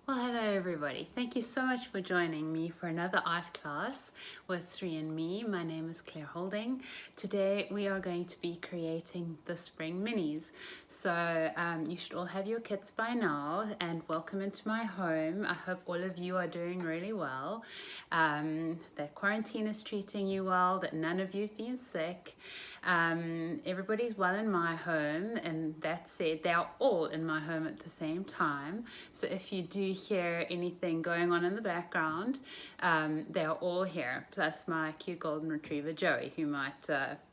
Well, hello everybody. Thank you so much for joining me for another art class with 3andMe. My name is Claire Holding. Today we are going to be creating the spring minis. So you should all have your kits by now, and welcome into my home. I hope all of you are doing really well, that quarantine is treating you well, that none of you have been sick. Everybody's well in my home, and that said, they are all in my home at the same time. So if you do hear anything going on in the background, they are all here, plus my cute golden retriever Joey, who might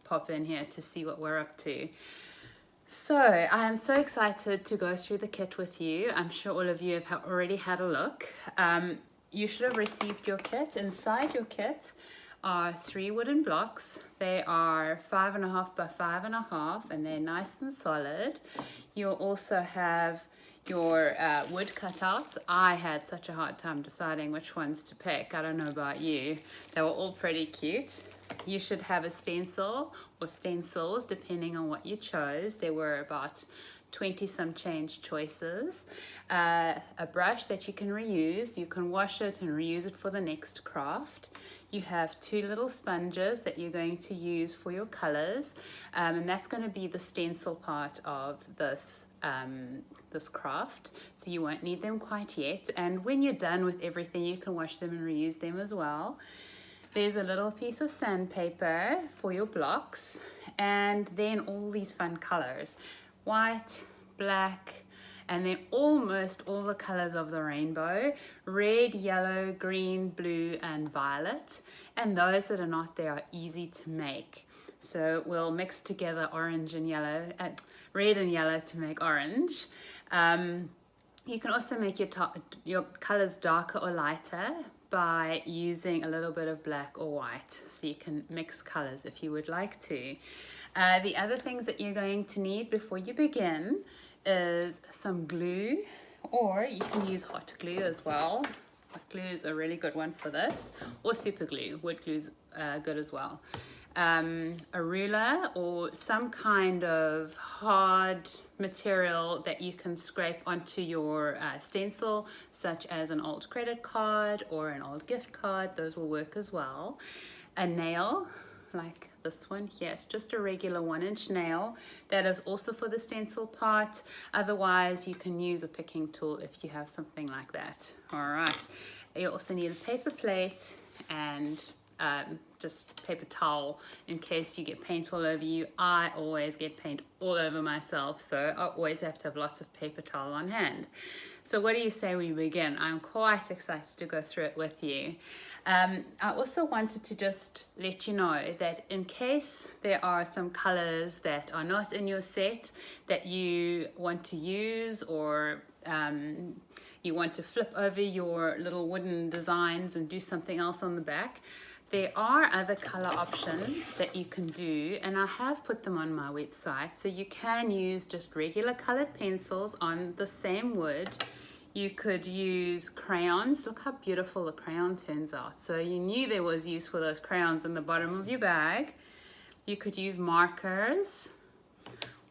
pop in here to see what we're up to. So I am so excited to go through the kit with you. I'm sure all of you have already had a look. You should have received your kit. Inside your kit are 3 wooden blocks. They are 5.5 by 5.5, and they're nice and solid. You'll also have your wood cutouts. I had such a hard time deciding which ones to pick. I don't know about you. They were all pretty cute. You should have a stencil or stencils depending on what you chose. There were about 20 some change choices. A brush that you can reuse. You can wash it and reuse it for the next craft. You have 2 little sponges that you're going to use for your colors, and that's going to be the stencil part of this this craft, so you won't need them quite yet. And when you're done with everything, you can wash them and reuse them as well. There's a little piece of sandpaper for your blocks, and then all these fun colors: white, black, and then almost all the colors of the rainbow: red, yellow, green, blue, and violet. And those that are not there are easy to make. So we'll mix together orange and yellow, red and yellow to make orange. You can also make your colors darker or lighter by using a little bit of black or white. So you can mix colors if you would like to. The other things that you're going to need before you begin is some glue, or you can use hot glue as well. Hot glue is a really good one for this, or super glue. Wood glue is good as well. A ruler or some kind of hard material that you can scrape onto your stencil, such as an old credit card or an old gift card. Those will work as well. A nail like this one here. It's just a regular 1-inch nail. That is also for the stencil part. Otherwise, you can use a picking tool if you have something like that. All right. You also need a paper plate and just paper towel in case you get paint all over you. I always get paint all over myself, so I always have to have lots of paper towel on hand. So what do you say we begin? I'm quite excited to go through it with you. I also wanted to just let you know that in case there are some colors that are not in your set that you want to use, or you want to flip over your little wooden designs and do something else on the back, there are other color options that you can do, and I have put them on my website. So you can use just regular colored pencils on the same wood. You could use crayons. Look how beautiful the crayon turns out. So you knew there was use for those crayons in the bottom of your bag. You could use markers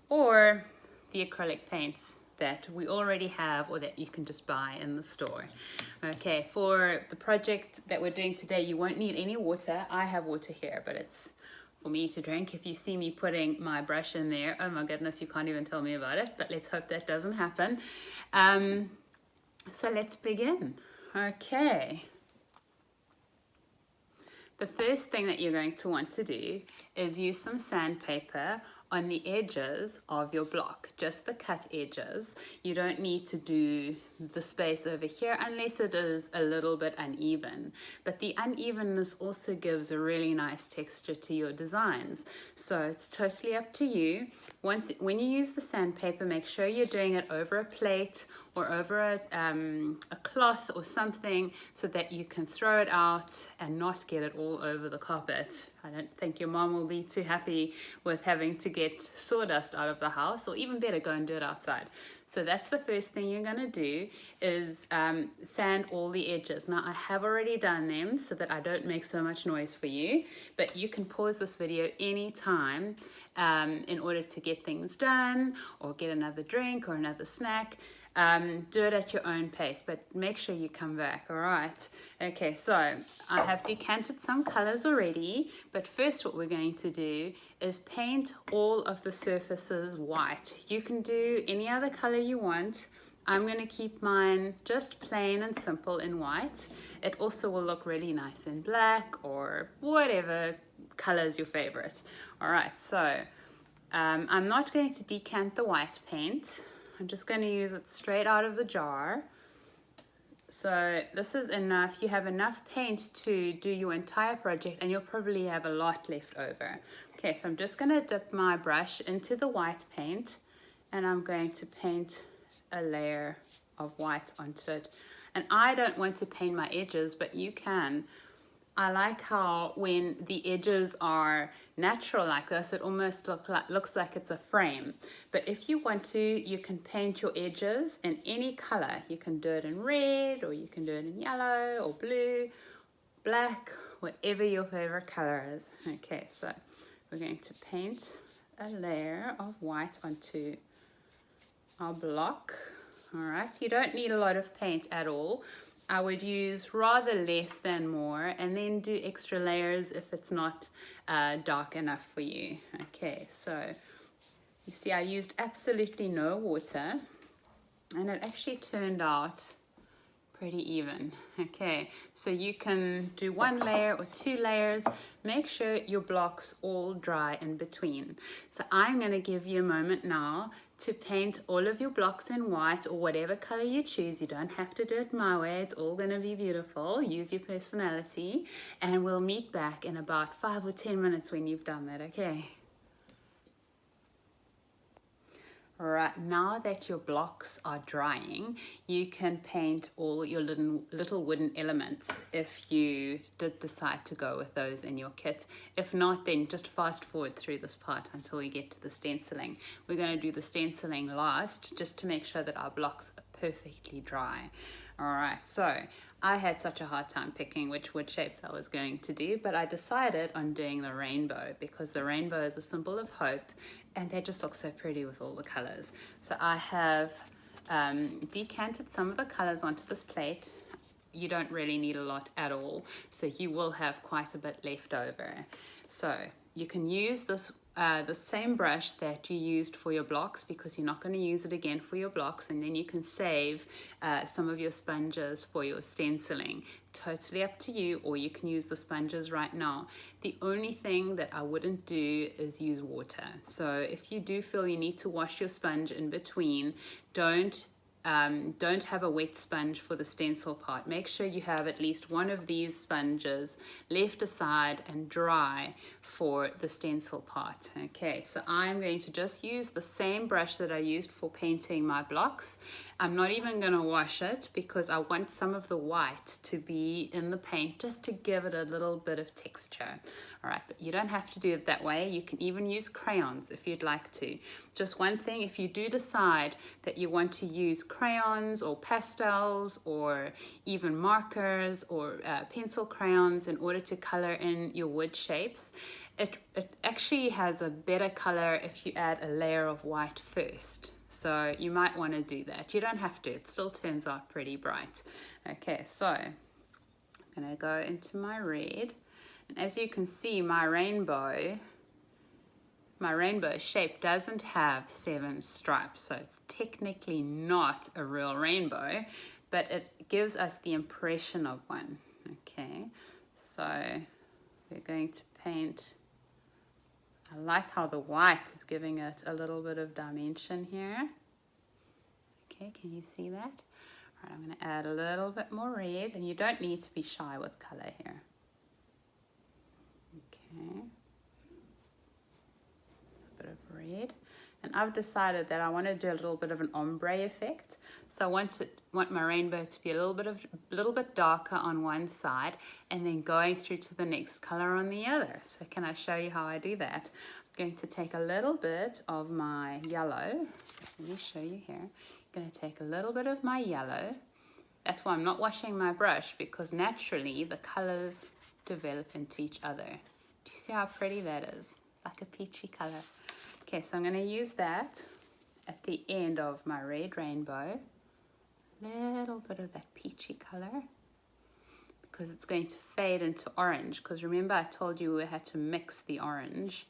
or the acrylic paints that we already have, or that you can just buy in the store. Okay, for the project that we're doing today, you won't need any water. I have water here, but it's for me to drink. If you see me putting my brush in there, oh my goodness, you can't even tell me about it, but let's hope that doesn't happen. So let's begin. Okay. The first thing that you're going to want to do is use some sandpaper on the edges of your block, just the cut edges. You don't need to do the space over here unless it is a little bit uneven, but the unevenness also gives a really nice texture to your designs. So it's totally up to you. When you use the sandpaper, make sure you're doing it over a plate or over a cloth or something, so that you can throw it out and not get it all over the carpet. I don't think your mom will be too happy with having to get sawdust out of the house, or even better, go and do it outside. So that's the first thing you're going to do, is sand all the edges. Now I have already done them so that I don't make so much noise for you, but you can pause this video anytime in order to get things done or get another drink or another snack. Do it at your own pace, but make sure you come back, all right? Okay, so I have decanted some colors already, but first what we're going to do is paint all of the surfaces white. You can do any other color you want. I'm going to keep mine just plain and simple in white. It also will look really nice in black or whatever color is your favorite. All right, so I'm not going to decant the white paint. I'm just going to use it straight out of the jar. So this is enough. You have enough paint to do your entire project, and you'll probably have a lot left over. Okay, so I'm just going to dip my brush into the white paint, and I'm going to paint a layer of white onto it. And I don't want to paint my edges, but you can. I like how when the edges are natural like this, it almost looks like it's a frame. But if you want to, you can paint your edges in any color. You can do it in red, or you can do it in yellow or blue, black, whatever your favorite color is. Okay, so we're going to paint a layer of white onto our block. All right, you don't need a lot of paint at all. I would use rather less than more, and then do extra layers if it's not dark enough for you. Okay, so you see I used absolutely no water, and it actually turned out pretty even. Okay, so you can do one layer or two layers. Make sure your blocks all dry in between. So I'm going to give you a moment now to paint all of your blocks in white, or whatever color you choose. You don't have to do it my way. It's all going to be beautiful. Use your personality, and we'll meet back in about 5 or 10 minutes when you've done that, okay? Right, now that your blocks are drying, you can paint all your little wooden elements if you did decide to go with those in your kit. If not, then just fast forward through this part until we get to the stenciling. We're going to do the stenciling last, just to make sure that our blocks are perfectly dry. All right, so I had such a hard time picking which wood shapes I was going to do, but I decided on doing the rainbow because the rainbow is a symbol of hope, and they just look so pretty with all the colors. So I have decanted some of the colors onto this plate. You don't really need a lot at all, so you will have quite a bit left over. So you can use this the same brush that you used for your blocks, because you're not going to use it again for your blocks, and then you can save some of your sponges for your stenciling. Totally up to you, or you can use the sponges right now. The only thing that I wouldn't do is use water. So if you do feel you need to wash your sponge in between, don't have a wet sponge for the stencil part. Make sure you have at least one of these sponges left aside and dry for the stencil part. Okay, so I'm going to just use the same brush that I used for painting my blocks. I'm not even going to wash it because I want some of the white to be in the paint just to give it a little bit of texture. All right, but you don't have to do it that way. You can even use crayons if you'd like to. Just one thing, if you do decide that you want to use crayons or pastels or even markers or pencil crayons in order to color in your wood shapes, it actually has a better color if you add a layer of white first. So you might want to do that. You don't have to, it still turns out pretty bright. Okay, so I'm going to go into my red. And as you can see, my rainbow shape doesn't have 7 stripes, so it's technically not a real rainbow, but it gives us the impression of one. Okay, so we're going to paint. I like how the white is giving it a little bit of dimension here. Okay, can you see that? All right, I'm going to add a little bit more red, and you don't need to be shy with color here. Okay, a bit of red, and I've decided that I want to do a little bit of an ombre effect. So I want my rainbow to be a little bit darker on one side, and then going through to the next color on the other. So can I show you how I do that? I'm going to take a little bit of my yellow. So let me show you here. I'm going to take a little bit of my yellow. That's why I'm not washing my brush, because naturally the colors develop into each other. Do you see how pretty that is? Like a peachy color. Okay, so I'm going to use that at the end of my red rainbow. a little bit of that peachy color because it's going to fade into orange, because remember I told you we had to mix the orange.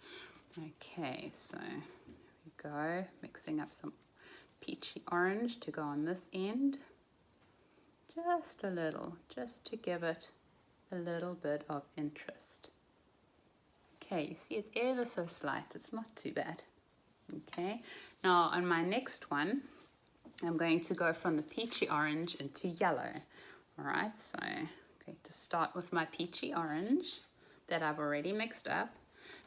Okay, so here we go, mixing up some peachy orange to go on this end. Just a little, just to give it a little bit of interest. Okay, you see it's ever so slight, it's not too bad. Okay, now on my next one, I'm going to go from the peachy orange into yellow. All right, so I'm going to start with my peachy orange that I've already mixed up.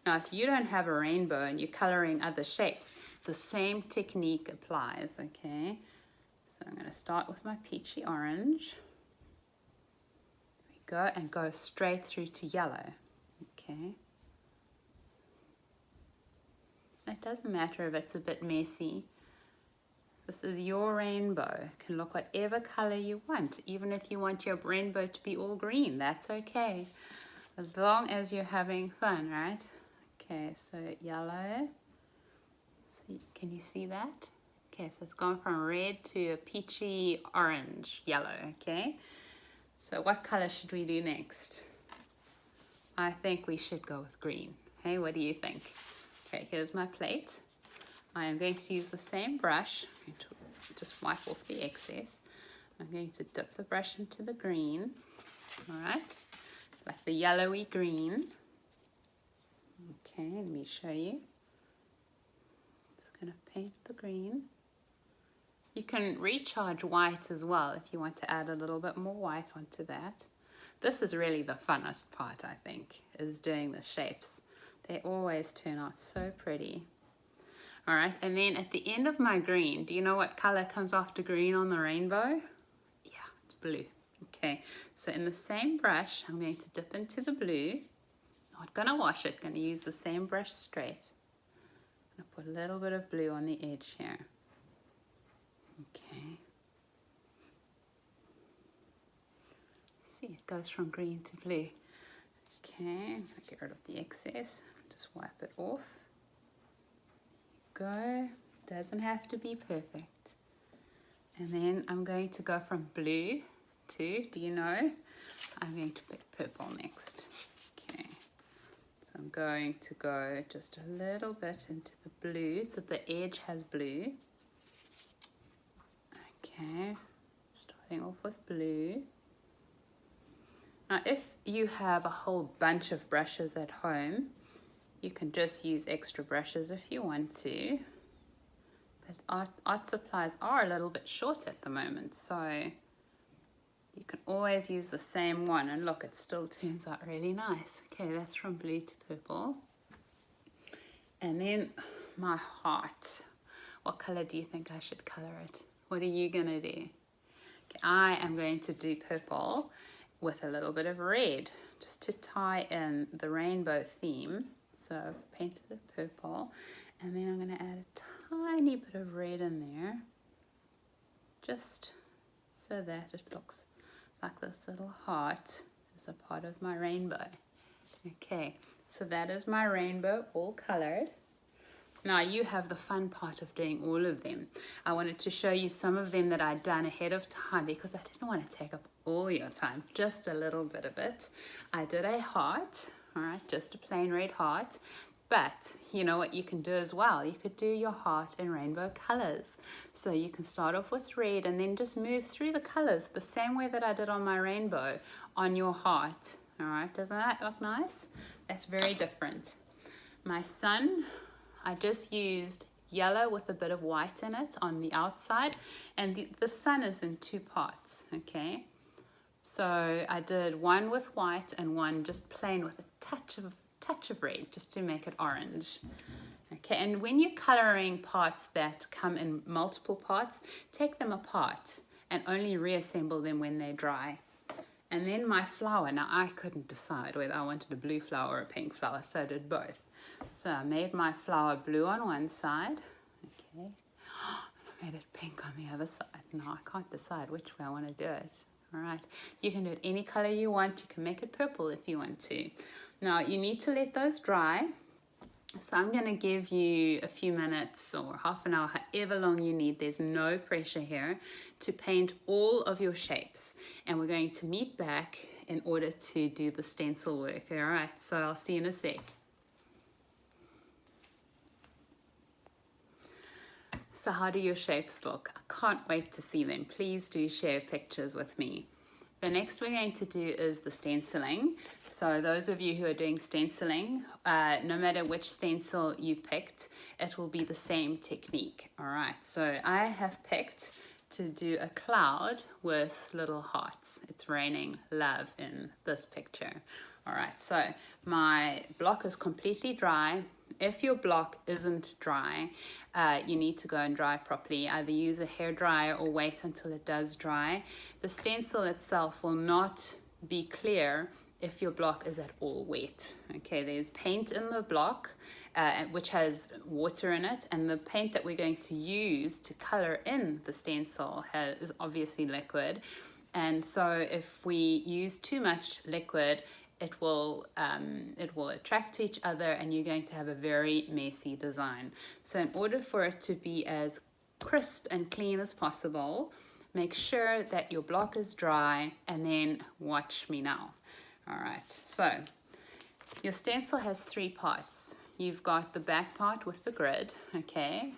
Now, if you don't have a rainbow and you're coloring other shapes, the same technique applies, okay? So I'm going to start with my peachy orange. There we go, and go straight through to yellow, okay? It doesn't matter if it's a bit messy. This is your rainbow. You can look whatever color you want. Even if you want your rainbow to be all green, that's okay. As long as you're having fun, right? Okay, so yellow. So can you see that? Okay, so it's gone from red to a peachy orange, yellow, okay? So what color should we do next? I think we should go with green. Hey, what do you think? Okay, here's my plate. I am going to use the same brush. I'm going to just wipe off the excess. I'm going to dip the brush into the green. All right, like the yellowy green. Okay, let me show you. Just going to paint the green. You can recharge white as well if you want to add a little bit more white onto that. This is really the funnest part, I think, is doing the shapes. They always turn out so pretty. All right, and then at the end of my green, do you know what color comes after green on the rainbow? Yeah, it's blue. Okay, so in the same brush, I'm going to dip into the blue. Not gonna wash it, gonna use the same brush straight. I'm gonna put a little bit of blue on the edge here. Okay. See, it goes from green to blue. Okay, I'm gonna get rid of the excess. Just wipe it off. Go. Doesn't have to be perfect. And then I'm going to go from blue to, do you know? I'm going to put purple next. Okay. So I'm going to go just a little bit into the blue so the edge has blue. Okay. Starting off with blue. Now, if you have a whole bunch of brushes at home, you can just use extra brushes if you want to. But art supplies are a little bit short at the moment, so you can always use the same one. And look, it still turns out really nice. Okay, that's from blue to purple. And then my heart. What color do you think I should color it? What are you going to do? Okay, I am going to do purple with a little bit of red, just to tie in the rainbow theme. So I've painted it purple, and then I'm going to add a tiny bit of red in there, just so that it looks like this little heart is a part of my rainbow. Okay, so that is my rainbow all colored. Now you have the fun part of doing all of them. I wanted to show you some of them that I'd done ahead of time because I didn't want to take up all your time, just a little bit of it. I did a heart, all right, just a plain red heart, but you know what you can do as well? You could do your heart in rainbow colors. So you can start off with red and then just move through the colors the same way that I did on my rainbow on your heart, all right? Doesn't that look nice? That's very different. My sun, I just used yellow with a bit of white in it on the outside, and the sun is in two parts, okay? So I did one with white and one just plain with a touch of red, just to make it orange. Okay, and when you're coloring parts that come in multiple parts, take them apart and only reassemble them when they're dry. And then my flower, now I couldn't decide whether I wanted a blue flower or a pink flower, so I did both. So I made my flower blue on one side, okay, I made it pink on the other side. Now I can't decide which way I want to do it. All right, you can do it any color you want. You can make it purple if you want to. Now you need to let those dry. So I'm going to give you a few minutes or half an hour, however long you need. There's no pressure here to paint all of your shapes. And we're going to meet back in order to do the stencil work. All right, so I'll see you in a sec. So how do your shapes look? I can't wait to see them. Please do share pictures with me. The next we're going to do is the stenciling. So those of you who are doing stenciling, no matter which stencil you picked, it will be the same technique. All right, so I have picked to do a cloud with little hearts. It's raining love in this picture. All right, so my block is completely dry. If your block isn't dry, you need to go and dry properly. Either use a hair dryer or wait until it does dry. The stencil itself will not be clear if your block is at all wet. Okay, there's paint in the block which has water in it, and the paint that we're going to use to color in the stencil is obviously liquid. And so if we use too much liquid, it will attract to each other and you're going to have a very messy design. So in order for it to be as crisp and clean as possible, make sure that your block is dry and then watch me now. All right, so your stencil has three parts. You've got the back part with the grid, okay?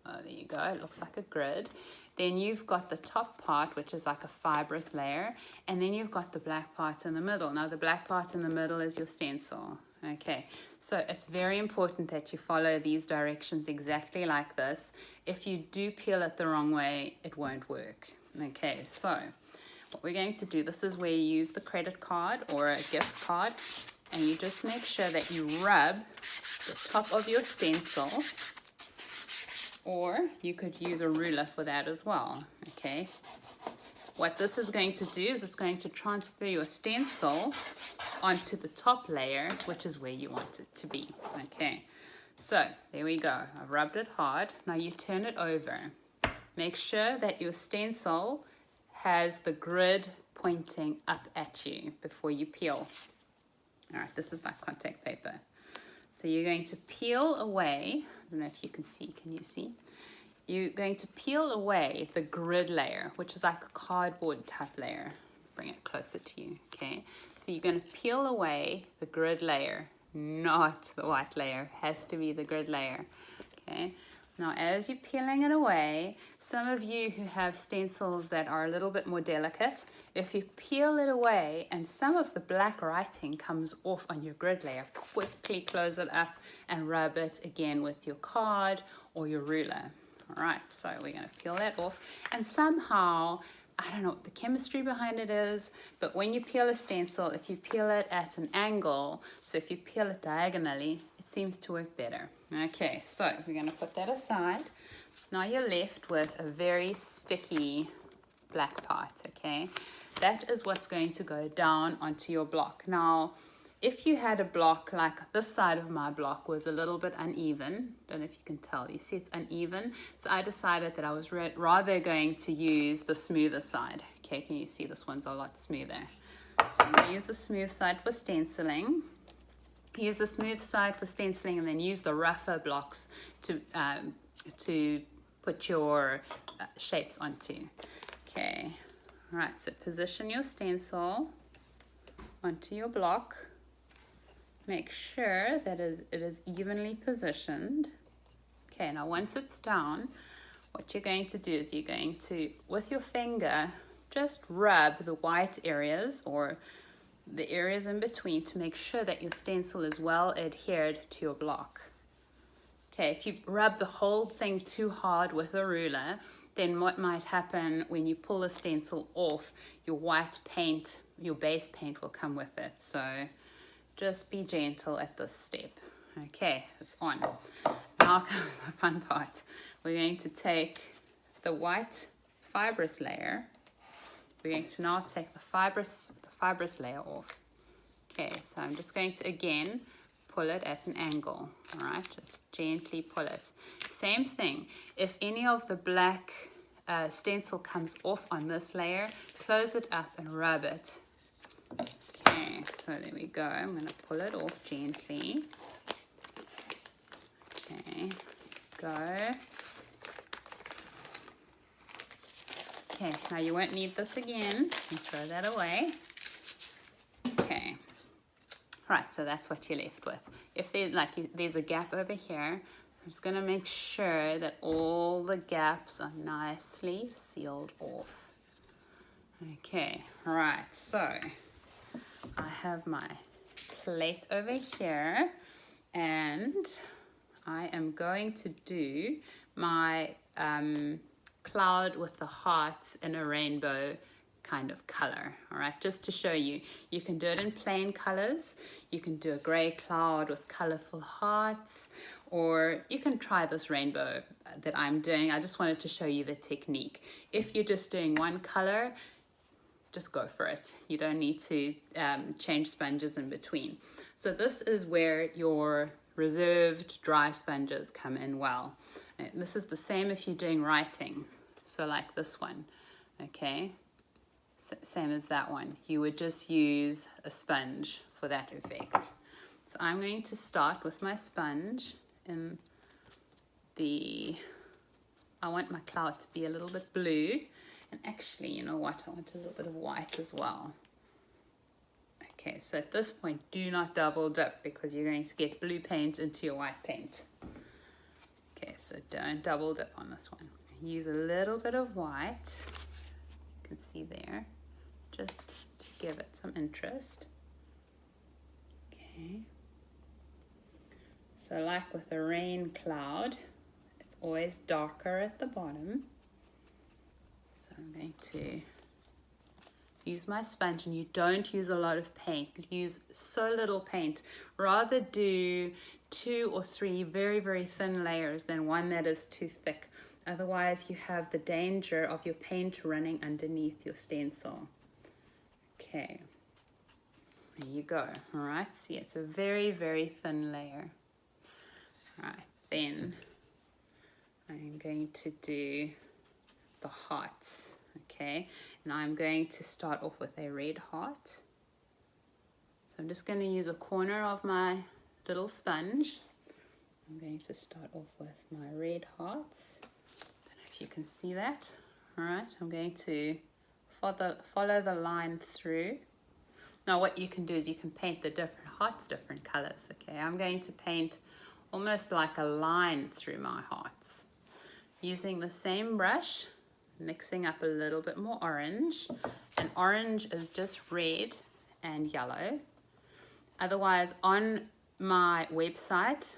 Oh, there you go, it looks like a grid. Then you've got the top part, which is like a fibrous layer, and then you've got the black part in the middle. Now the black part in the middle is your stencil. Okay, so it's very important that you follow these directions exactly like this. If you do peel it the wrong way, it won't work. Okay, so what we're going to do, this is where you use the credit card or a gift card, and you just make sure that you rub the top of your stencil, or you could use a ruler for that as well. Okay, what this is going to do is it's going to transfer your stencil onto the top layer, which is where you want it to be. Okay, so there we go. I've rubbed it hard. Now you turn it over. Make sure that your stencil has the grid pointing up at you before you peel. All right, this is like contact paper. So you're going to peel away, I don't know if you can see, can you see? You're going to peel away the grid layer, which is like a cardboard type layer. Bring it closer to you, okay? So you're going to peel away the grid layer, not the white layer. It has to be the grid layer, okay? Now, as you're peeling it away, some of you who have stencils that are a little bit more delicate, if you peel it away and some of the black writing comes off on your grid layer, quickly close it up and rub it again with your card or your ruler. All right, so we're going to peel that off, and somehow, I don't know what the chemistry behind it is, but when you peel a stencil, if you peel it at an angle, so if you peel it diagonally, it seems to work better. Okay, so we're going to put that aside. Now you're left with a very sticky black part, okay? That is what's going to go down onto your block. Now, if you had a block like this side of my block was a little bit uneven, don't know if you can tell, you see it's uneven, so I decided that I was rather going to use the smoother side. Okay, can you see this one's a lot smoother? So I'm going to use the smooth side for stenciling. Use the smooth side for stenciling and then use the rougher blocks to put your shapes onto. Okay, all right, so position your stencil onto your block. Make sure that it is evenly positioned. Okay, now once it's down, what you're going to do is you're going to, with your finger, just rub the white areas or the areas in between to make sure that your stencil is well adhered to your block. Okay, if you rub the whole thing too hard with a ruler, then what might happen when you pull a stencil off, your white paint, your base paint will come with it. So just be gentle at this step. Okay, it's on. Now comes the fun part. We're going to take the white fibrous layer. We're going to now take the fibrous layer off. Okay, so I'm just going to again pull it at an angle. All right, just gently pull it. Same thing. If any of the black stencil comes off on this layer, close it up and rub it. Okay, so there we go. I'm going to pull it off gently. Okay, go. Okay, now you won't need this again. You throw that away. Okay. Right, so that's what you're left with. If there's a gap over here, I'm just going to make sure that all the gaps are nicely sealed off. Okay, right, so I have my plate over here, and I am going to do my cloud with the hearts in a rainbow kind of color. All right, just to show you, you can do it in plain colors. You can do a gray cloud with colorful hearts, or you can try this rainbow that I'm doing. I just wanted to show you the technique. If you're just doing one color, just go for it. You don't need to change sponges in between. So this is where your reserved dry sponges come in well. And this is the same if you're doing writing. So like this one, okay? Same as that one. You would just use a sponge for that effect. So I'm going to start with my sponge in I want my cloud to be a little bit blue. And actually, you know what? I want a little bit of white as well. Okay, so at this point, do not double dip because you're going to get blue paint into your white paint. Okay, so don't double dip on this one. Use a little bit of white. You can see there, just to give it some interest. Okay. So like with a rain cloud, it's always darker at the bottom. So I'm going to use my sponge, and you don't use a lot of paint. Use so little paint. Rather do 2 or 3 very, very thin layers than one that is too thick. Otherwise, you have the danger of your paint running underneath your stencil. Okay, there you go. All right, see, it's a very, very thin layer. All right, then I'm going to do the hearts, okay? And I'm going to start off with a red heart. So I'm just going to use a corner of my little sponge. I'm going to start off with my red hearts. I don't know if you can see that. All right, I'm going to follow the line through. Now what you can do is you can paint the different hearts different colors, okay? I'm going to paint almost like a line through my hearts. Using the same brush, mixing up a little bit more orange. And orange is just red and yellow. Otherwise, on my website,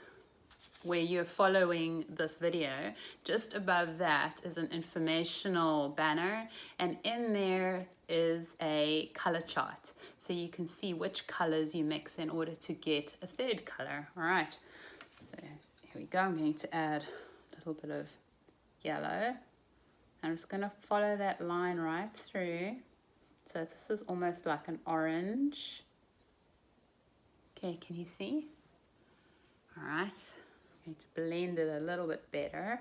where you're following this video, just above that is an informational banner, and in there is a color chart. So you can see which colors you mix in order to get a third color. All right, so here we go. I'm going to add a little bit of yellow. I'm just going to follow that line right through. So this is almost like an orange. Okay, can you see? All right, I'm going to blend it a little bit better.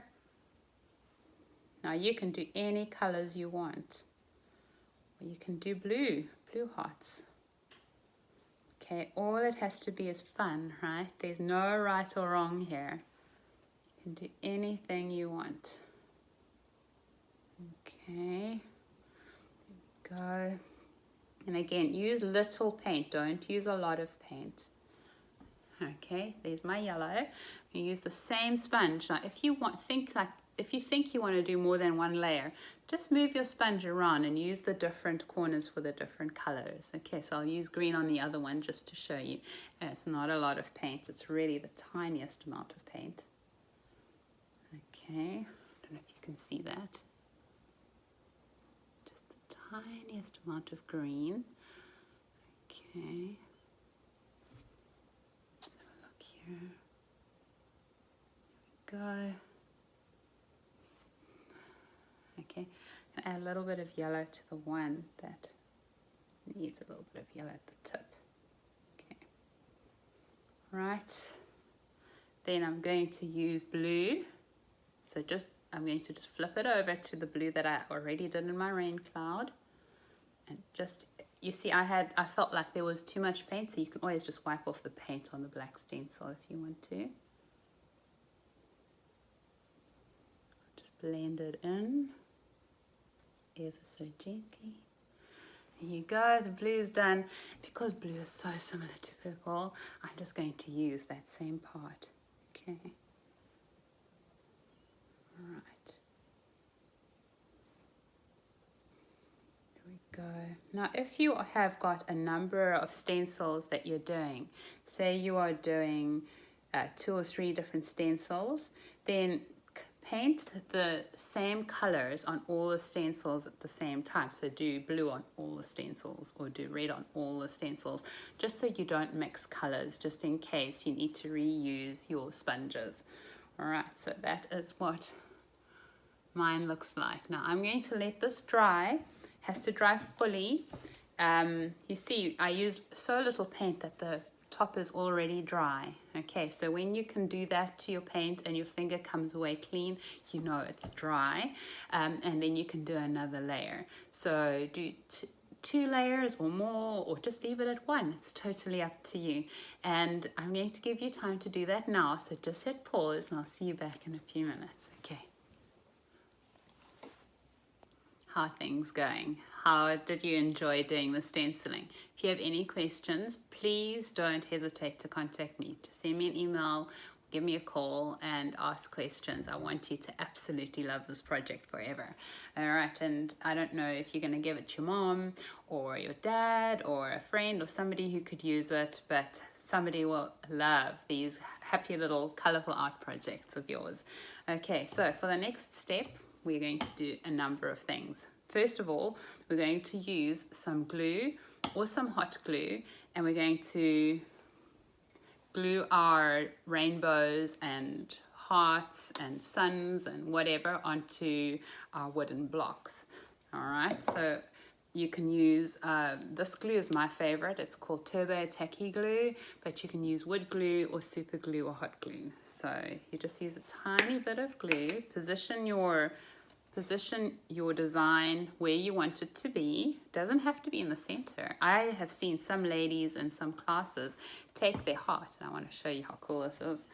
Now you can do any colors you want. Or you can do blue hearts. Okay, all it has to be is fun, right? There's no right or wrong here. You can do anything you want. Okay, there we go. And again, use little paint, don't use a lot of paint. Okay, there's my yellow. You use the same sponge. Now if you think you want to do more than one layer, just move your sponge around and use the different corners for the different colors. Okay, so I'll use green on the other one just to show you. And it's not a lot of paint, it's really the tiniest amount of paint. Okay, I don't know if you can see that. Tiniest amount of green. Okay, let's have a look here. There we go. Okay, and add a little bit of yellow to the one that needs a little bit of yellow at the tip. Okay, right, then I'm going to use blue. So I'm going to just flip it over to the blue that I already did in my rain cloud. And just, you see, I felt like there was too much paint, so you can always just wipe off the paint on the black stencil if you want to. blend it in ever so gently. There you go, the blue's done. Because blue is so similar to purple, I'm just going to use that same part. Okay. All right. There we go. Now, if you have got a number of stencils that you're doing, say you are doing 2 or 3 different stencils, then paint the same colors on all the stencils at the same time. So do blue on all the stencils or do red on all the stencils, just so you don't mix colors, just in case you need to reuse your sponges. All right, so that is what mine looks like. Now I'm going to let this dry. It has to dry fully. You see, I used so little paint that the top is already dry. Okay, so when you can do that to your paint and your finger comes away clean, you know it's dry, and then you can do another layer. So do 2 layers or more, or just leave it at 1. It's totally up to you. And I'm going to give you time to do that now, so just hit pause and I'll see you back in a few minutes. Okay. How are things going? How did you enjoy doing the stenciling? If you have any questions, please don't hesitate to contact me. Just send me an email, give me a call and ask questions. I want you to absolutely love this project forever. All right, and I don't know if you're going to give it to your mom or your dad or a friend or somebody who could use it, but somebody will love these happy little colorful art projects of yours. Okay, so for the next step, we're going to do a number of things. First of all, we're going to use some glue or some hot glue, and we're going to glue our rainbows and hearts and suns and whatever onto our wooden blocks. All right, so you can use, this glue is my favorite. It's called Turbo Tacky Glue, but you can use wood glue or super glue or hot glue. So you just use a tiny bit of glue, position your design where you want it to be. It doesn't have to be in the center. I have seen some ladies in some classes take their heart, and I want to show you how cool this is.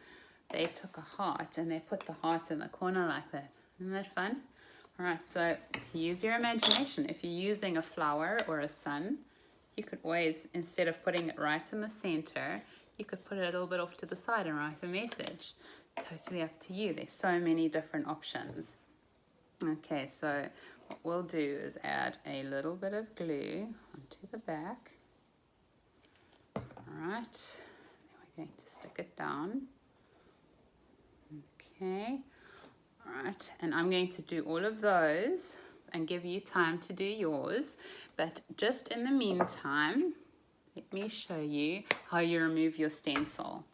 They took a heart and they put the heart in the corner like that. Isn't that fun? All right, so use your imagination. If you're using a flower or a sun, you could always, instead of putting it right in the center, you could put it a little bit off to the side and write a message. Totally up to you. There's so many different options. Okay, so what we'll do is add a little bit of glue onto the back. All right, then we're going to stick it down. Okay, all right, and I'm going to do all of those and give you time to do yours. But just in the meantime, let me show you how you remove your stencil.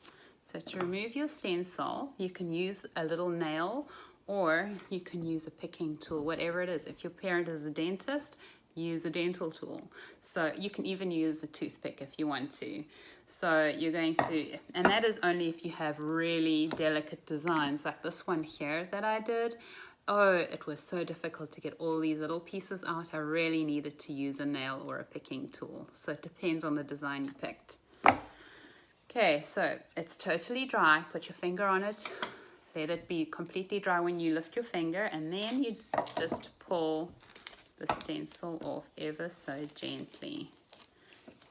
So to remove your stencil, you can use a little nail, or you can use a picking tool, whatever it is. If your parent is a dentist, use a dental tool. So you can even use a toothpick if you want to. So you're going to, and that is only if you have really delicate designs like this one here that I did. Oh, it was so difficult to get all these little pieces out. I really needed to use a nail or a picking tool. So it depends on the design you picked. Okay, so it's totally dry. Put your finger on it. Let it be completely dry when you lift your finger, and then you just pull the stencil off ever so gently.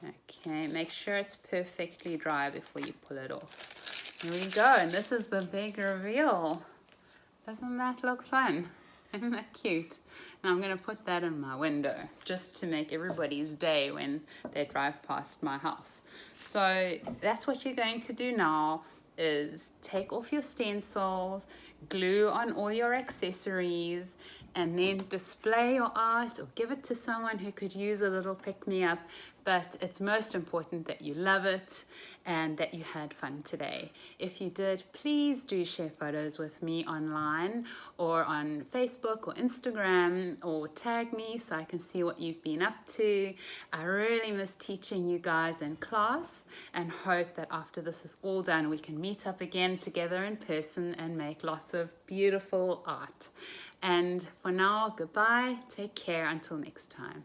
Okay, make sure it's perfectly dry before you pull it off. Here we go, and this is the big reveal. Doesn't that look fun? Isn't that cute? Now I'm going to put that in my window just to make everybody's day when they drive past my house. So that's what you're going to do now, is take off your stencils, glue on all your accessories, and then display your art or give it to someone who could use a little pick-me-up. But it's most important that you love it and that you had fun today. If you did, please do share photos with me online or on Facebook or Instagram, or tag me so I can see what you've been up to. I really miss teaching you guys in class, and hope that after this is all done, we can meet up again together in person and make lots of beautiful art. And for now, goodbye, take care, until next time.